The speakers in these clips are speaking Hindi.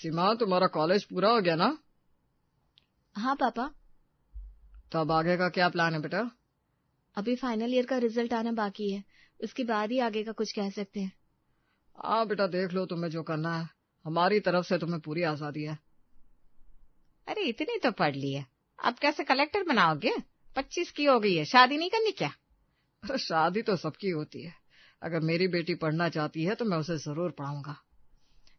सीमा, तुम्हारा कॉलेज पूरा हो गया ना? हाँ पापा। तो अब आगे का क्या प्लान है बेटा? अभी फाइनल ईयर का रिजल्ट आना बाकी है, उसके बाद ही आगे का कुछ कह सकते हैं। हाँ बेटा, देख लो तुम्हें जो करना है, हमारी तरफ से तुम्हें पूरी आजादी है। अरे इतनी तो पढ़ ली है, अब कैसे कलेक्टर बनाओगे? 25 की हो गई है, शादी नहीं करनी क्या? अरे शादी तो सबकी होती है, अगर मेरी बेटी पढ़ना चाहती है तो मैं उसे जरूर पढ़ाऊंगा।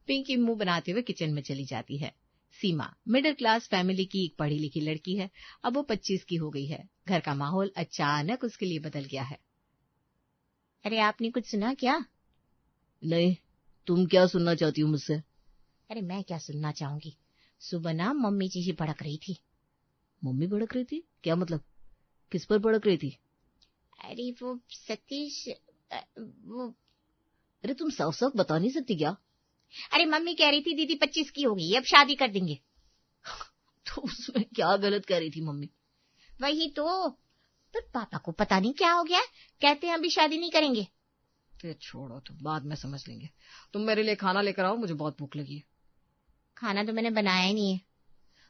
पिंकी मुंह बनाते हुए किचन में चली जाती है। सीमा मिडिल क्लास फैमिली की एक पढ़ी लिखी लड़की है, अब वो 25 की हो गई है। घर का माहौल अचानक उसके लिए बदल गया है। अरे आपने कुछ सुना क्या? नहीं, तुम क्या सुनना चाहती हो मुझसे? अरे मैं क्या सुनना चाहूंगी, सुबह ना मम्मी जी ही भड़क रही थी। मम्मी भड़क रही थी? क्या मतलब, किस पर भड़क रही थी? अरे वो सतीश, वो अरे तुम साफ साफ बता नहीं सकती क्या? अरे मम्मी कह रही थी दीदी 25 की हो गई, अब शादी कर देंगे। तो उसमें क्या गलत कह रही थी मम्मी? वही तो, पर पापा को पता नहीं क्या हो गया, कहते हैं अभी शादी नहीं करेंगे। तो छोड़ो, तुम बाद में समझ लेंगे। तुम मेरे लिए खाना लेकर आओ, मुझे बहुत भूख लगी है। खाना तो मैंने बनाया ही नहीं है।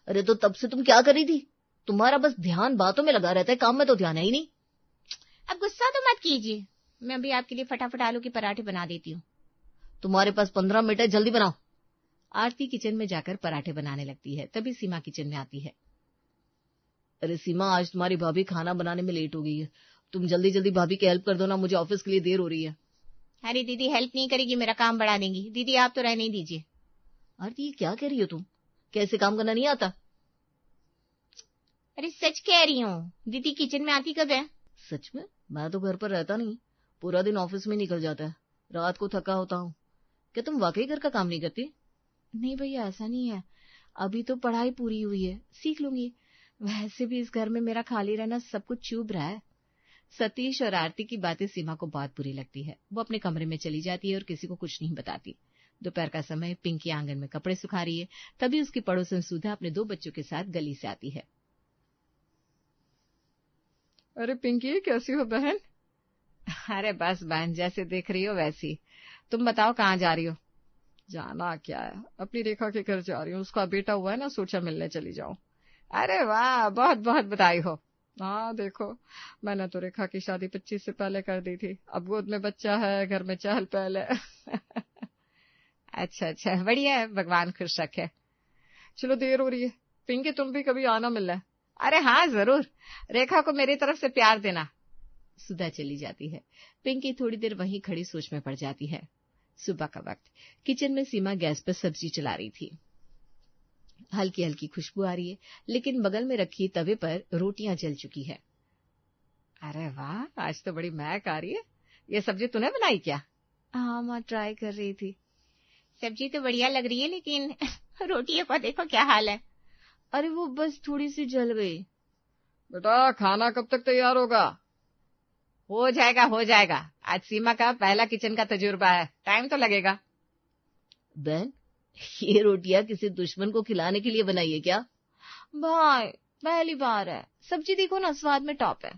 अरे तो तब से तुम क्या कर रही थी? तुम्हारा बस ध्यान बातों में लगा रहता है, काम में तो ध्यान है ही नहीं। अब गुस्सा तो मत कीजिए, मैं अभी आपके लिए फटाफट आलू के पराठे बना देती हूँ। तुम्हारे पास 15 मिनट है, जल्दी बनाओ। आरती किचन में जाकर पराठे बनाने लगती है, तभी सीमा किचन में आती है। अरे सीमा, आज तुम्हारी भाभी खाना बनाने में लेट हो गई है, तुम जल्दी जल्दी भाभी की हेल्प कर दो ना, मुझे ऑफिस के लिए देर हो रही है। अरे दीदी हेल्प नहीं करेगी, मेरा काम बढ़ा देंगी। दीदी आप तो रहने ही दीजिए। आरती ये क्या कह रही हो तुम? कैसे काम करना नहीं आता? अरे सच कह रही हूँ, दीदी किचन में आती कब है? सच में? मैं तो घर पर रहता नहीं, पूरा दिन ऑफिस में निकल जाता है, रात को थका होता हूँ। क्या तुम वाकई घर का काम नहीं करती? नहीं भैया, ऐसा नहीं है, अभी तो पढ़ाई पूरी हुई है, सीख लूंगी। वैसे भी इस घर में मेरा खाली रहना सब कुछ चुभ रहा है। सतीश और आरती की बातें सीमा को बहुत बुरी लगती है। वो अपने कमरे में चली जाती है और किसी को कुछ नहीं बताती। दोपहर का समय, पिंकी आंगन में कपड़े सुखा रही है, तभी उसकी पड़ोसन सुधा अपने 2 बच्चों के साथ गली से आती है। अरे पिंकी, कैसी हो बहन? अरे बस बहन, जैसे देख रही हो वैसी। तुम बताओ कहाँ जा रही हो? जाना क्या है, अपनी रेखा के घर जा रही हूँ, उसका बेटा हुआ है ना, सोचा मिलने चली जाऊं। अरे वाह, बहुत बहुत बधाई हो। हाँ देखो, मैंने तो रेखा की शादी 25 से पहले कर दी थी, अब गोद में बच्चा है, घर में चहल पहल है। अच्छा अच्छा, बढ़िया है, भगवान खुश रखे। चलो देर हो रही है, पिंकी तुम भी कभी आना मिलना है। अरे हाँ जरूर, रेखा को मेरी तरफ से प्यार देना। सुधा चली जाती है। पिंकी थोड़ी देर वहीं खड़ी सोच में पड़ जाती है। सुबह का वक्त, किचन में सीमा गैस पर सब्जी चला रही थी। हल्की हल्की खुशबू आ रही है, लेकिन बगल में रखी तवे पर रोटियां जल चुकी है। अरे वाह, आज तो बड़ी महक आ रही है। ये सब्जी तूने बनाई क्या? हाँ माँ, ट्राई कर रही थी। सब्जी तो बढ़िया लग रही है, लेकिन रोटियों का देखो क्या हाल है। अरे वो बस थोड़ी सी जल गई। बेटा खाना कब तक तैयार होगा? हो जाएगा हो जाएगा, आज सीमा का पहला किचन का तजुर्बा है, टाइम तो लगेगा। बहन, ये रोटियां किसी दुश्मन को खिलाने के लिए बनाई है क्या? भाई पहली बार है, सब्जी देखो ना, स्वाद में टॉप है।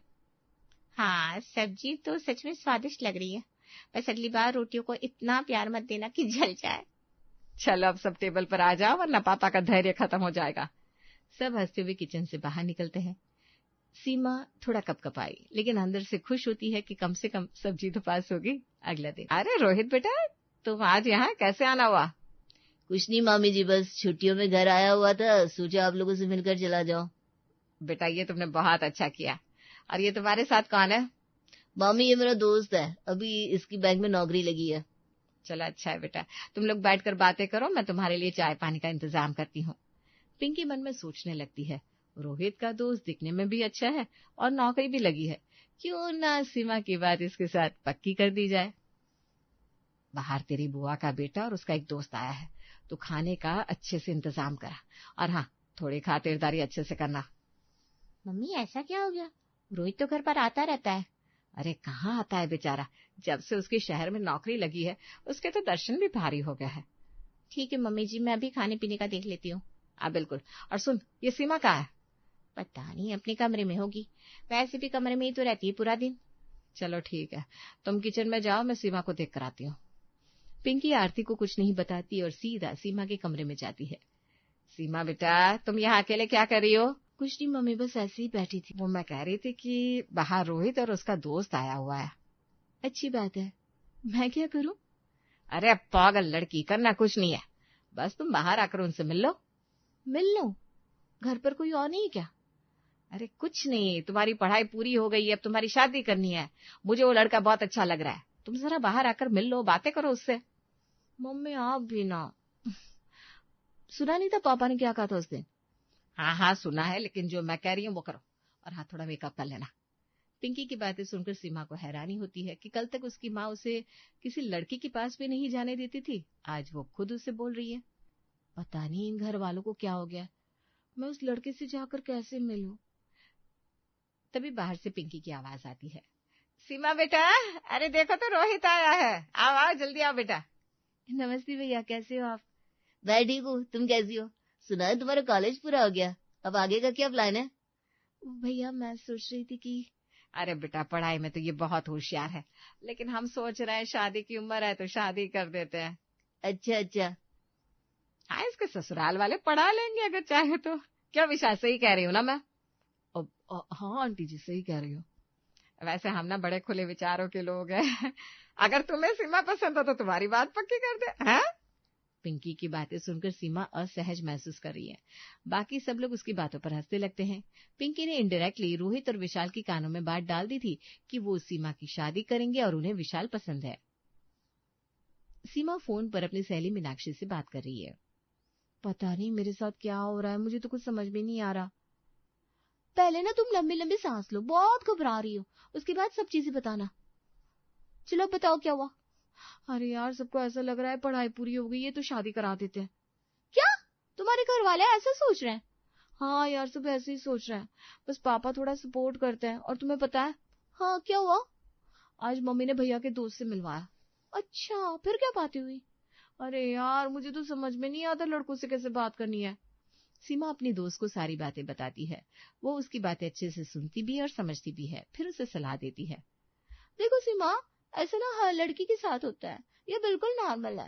हाँ सब्जी तो सच में स्वादिष्ट लग रही है, बस अगली बार रोटियों को इतना प्यार मत देना कि जल जाए। चलो अब सब टेबल पर आ जाओ, वरना पापा का धैर्य खत्म हो जाएगा। सब हंसते हुए किचन से बाहर निकलते हैं। सीमा थोड़ा कपकपाई, लेकिन अंदर से खुश होती है कि कम से कम सब्जी तो पास होगी। अगला दिन। अरे रोहित बेटा, तुम आज यहाँ कैसे आना हुआ? कुछ नहीं मामी जी, बस छुट्टियों में घर आया हुआ था, सोचा आप लोगों से मिलकर चला जाओ। बेटा ये तुमने बहुत अच्छा किया। और ये तुम्हारे साथ कौन है? मामी ये मेरा दोस्त है, अभी इसकी बैंक में नौकरी लगी है। चलो अच्छा है बेटा, तुम लोग बैठकर बातें करो, मैं तुम्हारे लिए चाय पानी का इंतजाम करती हूँ। पिंकी मन में सोचने लगती है, रोहित का दोस्त दिखने में भी अच्छा है और नौकरी भी लगी है, क्यों ना सीमा की बात इसके साथ पक्की कर दी जाए। बाहर तेरी बुआ का बेटा और उसका एक दोस्त आया है, तो खाने का अच्छे से इंतजाम करा, और हाँ थोड़ी खातिरदारी अच्छे से करना। मम्मी ऐसा क्या हो गया? रोहित तो घर पर आता रहता है। अरे कहाँ आता है बेचारा, जब से उसके शहर में नौकरी लगी है उसके तो दर्शन भी भारी हो गया है। ठीक है मम्मी जी, मैं अभी खाने पीने का देख लेती हूँ। बिल्कुल। और सुन, ये सीमा कहाँ है? पता नहीं, अपने कमरे में होगी, वैसे भी कमरे में ही तो रहती है पूरा दिन। चलो ठीक है, तुम किचन में जाओ, मैं सीमा को देख कर आती हूँ। पिंकी आरती को कुछ नहीं बताती और सीधा सीमा के कमरे में जाती है। सीमा बेटा, तुम यहाँ अकेले क्या कर रही हो? कुछ नहीं मम्मी, बस ऐसे ही बैठी थी। वो मैं कह रही थी कि बाहर रोहित और उसका दोस्त आया हुआ है। अच्छी बात है, मैं क्या करूं? अरे पागल लड़की, करना कुछ नहीं है, बस तुम बाहर आकर उनसे मिल लो। मिल लो? घर पर कोई और नहीं क्या? अरे कुछ नहीं, तुम्हारी पढ़ाई पूरी हो गई है, अब तुम्हारी शादी करनी है। मुझे वो लड़का बहुत अच्छा लग रहा है, तुम जरा बाहर आकर मिल लो, बातें करो उससे। मम्मी आप भी ना। सुना नहीं था पापा ने क्या कहा था उस दिन? हाँ सुना है, लेकिन जो मैं कह रही हूँ वो करो, और हाँ थोड़ा मेकअप कर लेना। पिंकी की बातें सुनकर सीमा को हैरानी होती है कि कल तक उसकी माँ उसे किसी लड़की के पास भी नहीं जाने देती थी, आज वो खुद उसे बोल रही है। पता नहीं इन घर वालों को क्या हो गया, मैं उस लड़के से जाकर कैसे मिलूं? तभी बाहर से पिंकी की आवाज आती है। सीमा बेटा, अरे देखो तो रोहित आया है, आओ आओ जल्दी आओ बेटा। नमस्ते भैया, कैसे हो आप? मैं ठीक हूँ, तुम कैसी हो? सुना है तुम्हारा कॉलेज पूरा हो गया, अब आगे का क्या प्लान है? भैया मैं सोच रही थी कि अरे बेटा, पढ़ाई में तो ये बहुत होशियार है, लेकिन हम सोच रहे हैं शादी की उम्र है तो शादी कर देते हैं। अच्छा। हाँ, इसके ससुराल वाले पढ़ा लेंगे अगर चाहे तो। क्या विशाल, सही कह रही हूँ ना मैं? हाँ आंटी जी सही कह रही हो। वैसे हम ना बड़े खुले विचारों के लोग हैं। अगर तुम्हें सीमा पसंद हो तो तुम्हारी बात पक्की कर दे। हैं? पिंकी की बातें सुनकर सीमा असहज महसूस कर रही है। बाकी सब लोग उसकी बातों पर हंसने लगते हैं। पिंकी ने इनडायरेक्टली रोहित और विशाल की कानों में बात डाल दी थी कि वो सीमा की शादी करेंगे और उन्हें विशाल पसंद है। सीमा फोन पर अपनी सहेली मीनाक्षी से बात कर रही है। पता नहीं मेरे साथ क्या हो रहा है, मुझे तो कुछ समझ में नहीं आ रहा। पहले ना तुम लंबी लंबी सांस लो, बहुत घबरा रही हो, उसके बाद सब चीजें बताना। चलो बताओ क्या हुआ? अरे यार, सबको ऐसा लग रहा है पढ़ाई पूरी हो गई है तो शादी करा देते हैं। क्या तुम्हारे घर वाले ऐसा सोच रहे हैं? हाँ यार, सब ऐसे ही सोच रहे हैं, बस पापा थोड़ा सपोर्ट करते हैं। और तुम्हें पता है? हाँ क्या हुआ? आज मम्मी ने भैया के दोस्त से मिलवाया। अच्छा, फिर क्या बातें हुई? अरे यार, मुझे तो समझ में नहीं आता लड़कों से कैसे बात करनी है। सीमा अपनी दोस्त को सारी बातें बताती है। वो उसकी बातें अच्छे से सुनती भी है और समझती भी है, फिर उसे सलाह देती है। देखो सीमा, ऐसा ना हर लड़की के साथ होता है, ये बिल्कुल नॉर्मल है।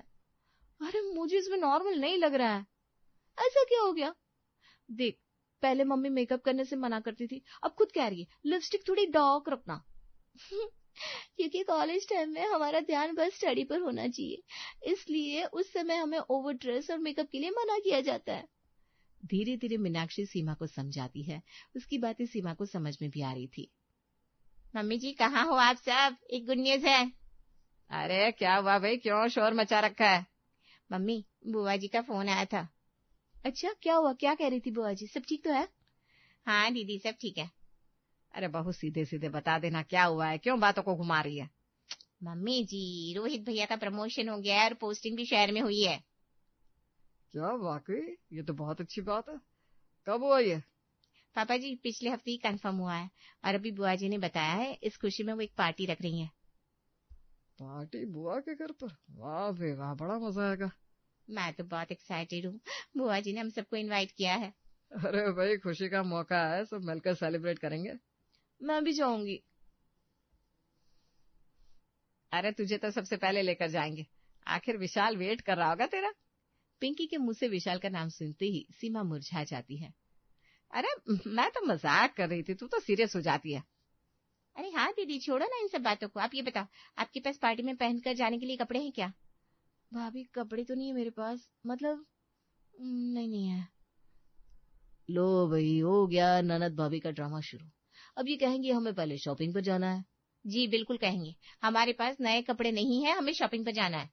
अरे मुझे इसमें नॉर्मल नहीं लग रहा है। ऐसा क्या हो गया? देख, पहले मम्मी मेकअप करने से मना करती थी, अब खुद कह रही है लिपस्टिक थोड़ी डार्क रखना। क्योंकि कॉलेज टाइम में हमारा ध्यान बस स्टडी पर होना चाहिए, इसलिए उस समय हमें ओवर ड्रेस और मेकअप के लिए मना किया जाता है। धीरे धीरे मीनाक्षी सीमा को समझाती है। उसकी बातें सीमा को समझ में भी आ रही थी। मम्मी जी कहाँ हो आप सब? एक गुड न्यूज है। अरे क्या हुआ भाई, क्यों शोर मचा रखा है? मम्मी, बुआ जी का फोन आया था। अच्छा क्या हुआ, क्या कह रही थी बुआ जी? सब ठीक तो है? हाँ दीदी सब ठीक है। अरे बहुत सीधे सीधे बता देना क्या हुआ है, क्यों बातों को घुमा रही है? मम्मी जी, रोहित भैया का प्रमोशन हो गया है और पोस्टिंग भी शहर में हुई है। क्या वाकई? ये तो बहुत अच्छी बात है। कब हुआ ये? पापा जी पिछले हफ्ते ही कंफर्म हुआ है, और अभी बुआ जी ने बताया है इस खुशी में वो एक पार्टी रख रही है। पार्टी बुआ के घर पर? वाह बे वाह, बड़ा मजा आएगा। मैं तो बहुत एक्साइटेड हूँ, बुआ जी ने हम सबको इनवाइट किया है। अरे भाई, खुशी का मौका है, सब मिलकर सेलिब्रेट करेंगे। मैं भी जाऊंगी। अरे तुझे तो सबसे पहले लेकर जाएंगे, आखिर विशाल वेट कर रहा होगा तेरा। पिंकी के मुंह से विशाल का नाम सुनते ही सीमा मुरझा जाती है। अरे मैं तो मजाक कर रही थी, तू तो सीरियस हो जाती है। अरे हाँ दीदी, छोड़ो ना इन सब बातों को। आप ये बताओ, आपके पास पार्टी में पहनकर जाने के लिए कपड़े हैं क्या? भाभी कपड़े तो नहीं है मेरे पास, मतलब नहीं है। लो भाई, हो गया ननद भाभी का ड्रामा शुरू। अब ये कहेंगे हमें पहले शॉपिंग पर जाना है। जी बिल्कुल कहेंगे, हमारे पास नए कपड़े नहीं है, हमें शॉपिंग पर जाना है।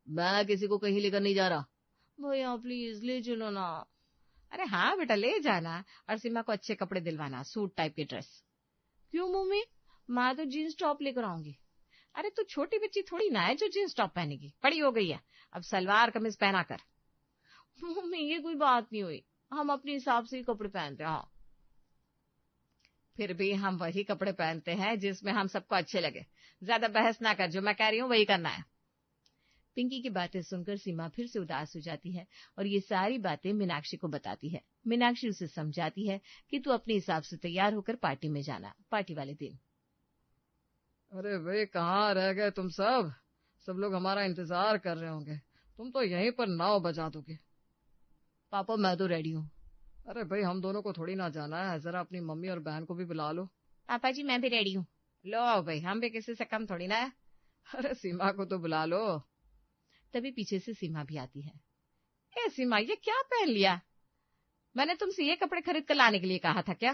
मैं किसी को कहीं लेकर नहीं जा रहा। भैया प्लीज ले चलो ना। अरे हाँ बेटा, ले जाना, और सीमा को अच्छे कपड़े दिलवाना, सूट टाइप की ड्रेस। क्यों मम्मी, मैं तो जीन्स टॉप लेकर आऊंगी। अरे तू छोटी बच्ची थोड़ी ना है जो जींस टॉप पहनेगी, बड़ी हो गई है, अब सलवार कमीज पहना कर। मम्मी ये कोई बात नहीं हुई, हम अपने हिसाब से ही कपड़े पहनते हैं। हाँ, फिर भी हम वही कपड़े पहनते हैं जिसमें हम सबको अच्छे लगे। ज्यादा बहस ना कर, जो मैं कह रही हूँ वही करना है। पिंकी की बातें सुनकर सीमा फिर से उदास हो जाती है और ये सारी बातें मीनाक्षी को बताती है। मीनाक्षी उसे समझाती है कि तू अपने हिसाब से तैयार होकर पार्टी में जाना, पार्टी वाले दिन। अरे भाई कहाँ रह गए तुम सब? सब लोग हमारा इंतजार कर रहे होंगे, तुम तो यहीं पर नाव बजा दोगे। पापा मैं तो रेडी हूँ। अरे भाई, हम दोनों को थोड़ी ना जाना है, जरा अपनी मम्मी और बहन को भी बुला लो। पापा जी मैं भी रेडी हूँ। लो भाई, हम भी किसी से कम थोड़ी ना है। अरे सीमा को तो बुला लो। तभी पीछे से सीमा भी आती है। ए सीमा, ये क्या पहन लिया? मैंने तुमसे ये कपड़े खरीद कर लाने के लिए कहा था क्या?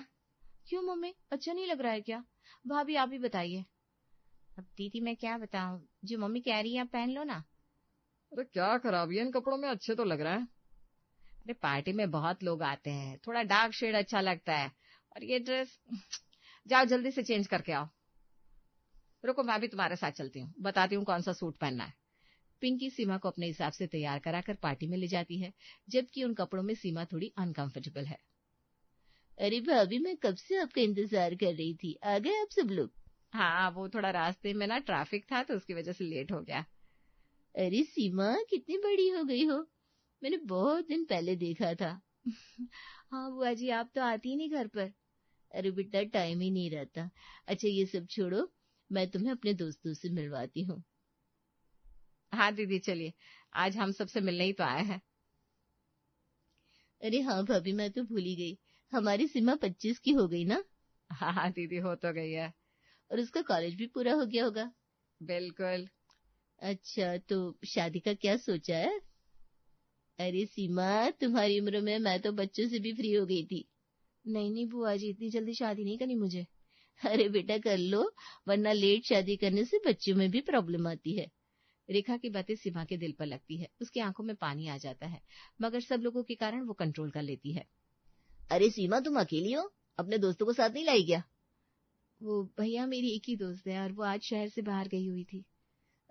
क्यों मम्मी, अच्छा नहीं लग रहा है क्या? भाभी आप ही बताइए। अब दीदी मैं क्या बताऊं, जो मम्मी कह रही है आप पहन लो ना। अरे क्या खराबी है इन कपड़ों में, अच्छे तो लग रहे हैं। अरे पार्टी में बहुत लोग आते हैं, थोड़ा डार्क शेड अच्छा लगता है, और ये ड्रेस, जाओ जल्दी से चेंज करके आओ। रुको मैं भी तुम्हारे साथ चलती हूँ, बताती हूँ कौन सा सूट पहनना है। पिंकी सीमा को अपने हिसाब से तैयार कराकर पार्टी में ले जाती है, जबकि उन कपड़ों में सीमा थोड़ी अनकंफर्टेबल है। अरे भाभी, मैं कब से आपका इंतजार कर रही थी, आ गए आप सब लोग? हाँ, वो थोड़ा रास्ते में ना ट्रैफिक था तो उसकी वजह से लेट हो गया। अरे सीमा, कितनी बड़ी हो गई हो, मैंने बहुत दिन पहले देखा था। हाँ बुआ जी, आप तो आती ही नहीं घर पर। अरे बेटा, टाइम ही नहीं रहता। अच्छा ये सब छोड़ो, मैं तुम्हें अपने दोस्तों से मिलवाती हूँ। हाँ दीदी चलिए, आज हम सबसे मिलने ही तो आए हैं। अरे हाँ भाभी, मैं तो भूल ही गई, हमारी सीमा 25 की हो गई ना? हाँ दीदी हो तो गई है। और उसका कॉलेज भी पूरा हो गया होगा। बिल्कुल। अच्छा, तो शादी का क्या सोचा है? अरे सीमा, तुम्हारी उम्र में मैं तो बच्चों से भी फ्री हो गई थी। नहीं नहीं बुआ जी, इतनी जल्दी शादी नहीं करनी मुझे। अरे बेटा कर लो, वरना लेट शादी करने से बच्चों में भी प्रॉब्लम आती है। रेखा की बातें सीमा के दिल पर लगती है, उसकी आंखों में पानी आ जाता है, मगर सब लोगों के कारण वो कंट्रोल कर लेती है। अरे सीमा, तुम अकेली हो, अपने दोस्तों को साथ नहीं लाई क्या? वो भैया मेरी एक ही दोस्त है और वो आज शहर से बाहर गई हुई थी।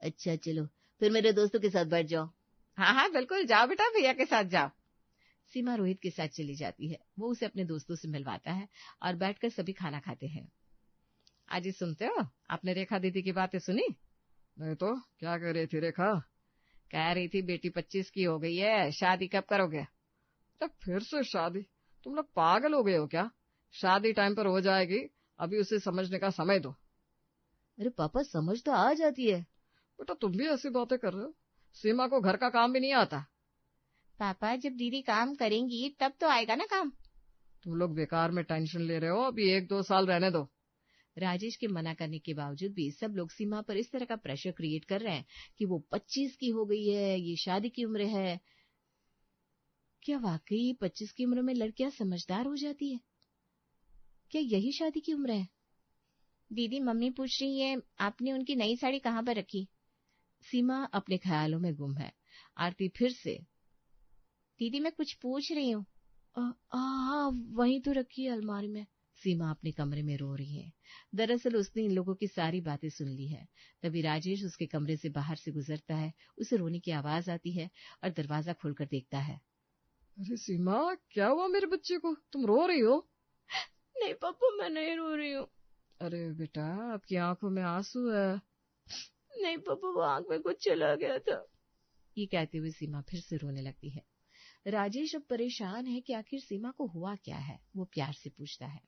अच्छा चलो, फिर मेरे दोस्तों के साथ बैठ जाओ। हाँ हाँ बिल्कुल, जाओ बेटा, भैया के साथ जाओ। सीमा रोहित के साथ चली जाती है, वो उसे अपने दोस्तों से मिलवाता है और बैठकर सभी खाना खाते हैं। आज ही सुनते हो, आपने रेखा दीदी की बातें सुनी? नहीं तो क्या कह रही थी रेखा? कह रही थी बेटी 25 की हो गई है, शादी कब करोगे? तो फिर से शादी? तुम लोग पागल हो गए हो क्या? शादी टाइम पर हो जाएगी, अभी उसे समझने का समय दो। अरे पापा, समझ तो आ जाती है। बेटा तुम भी ऐसी बातें कर रहे हो, सीमा को घर का काम भी नहीं आता। पापा जब दीदी काम करेंगी तब तो आएगा ना काम। तुम लोग बेकार में टेंशन ले रहे हो, अभी 1-2 साल रहने दो। राजेश के मना करने के बावजूद भी सब लोग सीमा पर इस तरह का प्रेशर क्रिएट कर रहे हैं कि वो 25 की हो गई है, ये शादी की उम्र है। क्या वाकई 25 की उम्र में लड़कियां समझदार हो जाती है? क्या यही शादी की उम्र है? दीदी मम्मी पूछ रही है आपने उनकी नई साड़ी कहाँ पर रखी? सीमा अपने ख्यालों में गुम है। आरती फिर से, दीदी मैं कुछ पूछ रही हूँ। हाँ, वहीं तो रखी है अलमारी में। सीमा अपने कमरे में रो रही है। दरअसल उसने इन लोगों की सारी बातें सुन ली है। तभी राजेश उसके कमरे से बाहर से गुजरता है, उसे रोने की आवाज आती है और दरवाजा खोलकर देखता है। अरे सीमा, क्या हुआ मेरे बच्चे को, तुम रो रही हो? नहीं पापा, मैं नहीं रो रही हूँ। अरे बेटा, आपकी आंखों में आंसू है। नहीं पापा, वो आंख में कुछ चला गया था। ये कहते हुए सीमा फिर से रोने लगती है। राजेश अब परेशान है कि आखिर सीमा को हुआ क्या है। वो प्यार से पूछता है,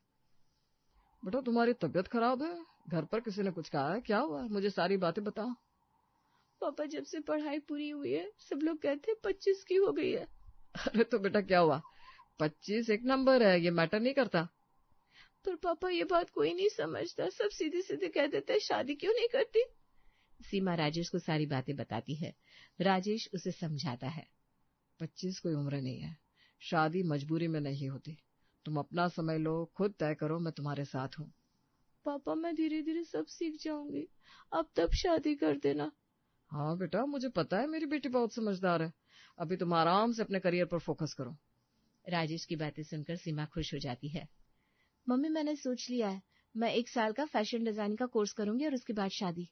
बेटा तुम्हारी तबीयत खराब है, घर पर किसी ने कुछ कहा है, क्या हुआ, मुझे सारी बातें बताओ। पापा जब से पढ़ाई पूरी हुई है, सब लोग कहते हैं 25 की हो गई है। अरे तो बेटा क्या हुआ, 25 एक नंबर है, ये मैटर नहीं करता। पर पापा ये बात कोई नहीं समझता, सब सीधे सीधे कह देते हैं शादी क्यों नहीं करती। सीमा राजेश को सारी बातें बताती है। राजेश उसे समझाता है, 25 कोई उम्र नहीं है, शादी मजबूरी में नहीं होती, तुम अपना समय लो, खुद तय करो, मैं तुम्हारे साथ हूँ। पापा मैं धीरे धीरे सब सीख जाऊंगी, अब तब शादी कर देना। हाँ बेटा, मुझे पता है मेरी बेटी बहुत समझदार है, अभी तुम आराम से अपने करियर पर फोकस करो। राजेश की बातें सुनकर सीमा खुश हो जाती है। मम्मी मैंने सोच लिया है, मैं 1 साल का फैशन डिजाइनिंग का कोर्स करूंगी और उसके बाद शादी।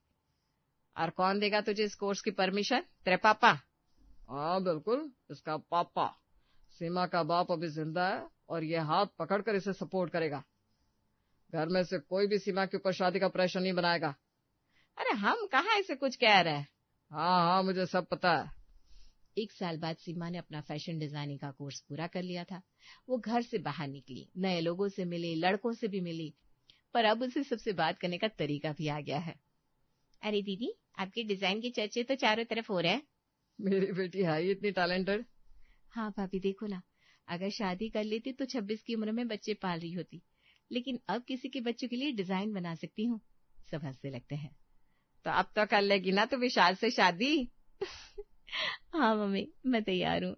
और कौन देगा तुझे इस कोर्स की परमिशन? तेरे पापा? हाँ बिल्कुल, इसका पापा। सीमा का बाप अभी जिंदा है और ये हाथ पकड़कर इसे सपोर्ट करेगा। घर में से कोई भी सीमा के ऊपर शादी का प्रेशर नहीं बनाएगा। अरे हम कहाँ ऐसे कुछ कह रहे हैं। हाँ हाँ, मुझे सब पता है। 1 साल बाद सीमा ने अपना फैशन डिजाइनिंग का कोर्स पूरा कर लिया था। वो घर से बाहर निकली, नए लोगों से मिली, लड़कों से भी मिली, पर अब उसे सबसे बात करने का तरीका भी आ गया है। अरे दीदी, आपके डिजाइन की चर्चे तो चारों तरफ हो रहे हैं। मेरी बेटी है ही इतनी टैलेंटेड। हाँ भाभी, देखो ना, अगर शादी कर लेती तो 26 की उम्र में बच्चे पाल रही होती, लेकिन अब किसी के बच्चों के लिए डिजाइन बना सकती हूँ। सब हंसने लगते हैं। तो अब तो कर लेगी ना तो विशाल से शादी? हाँ मम्मी, मैं तैयार हूँ।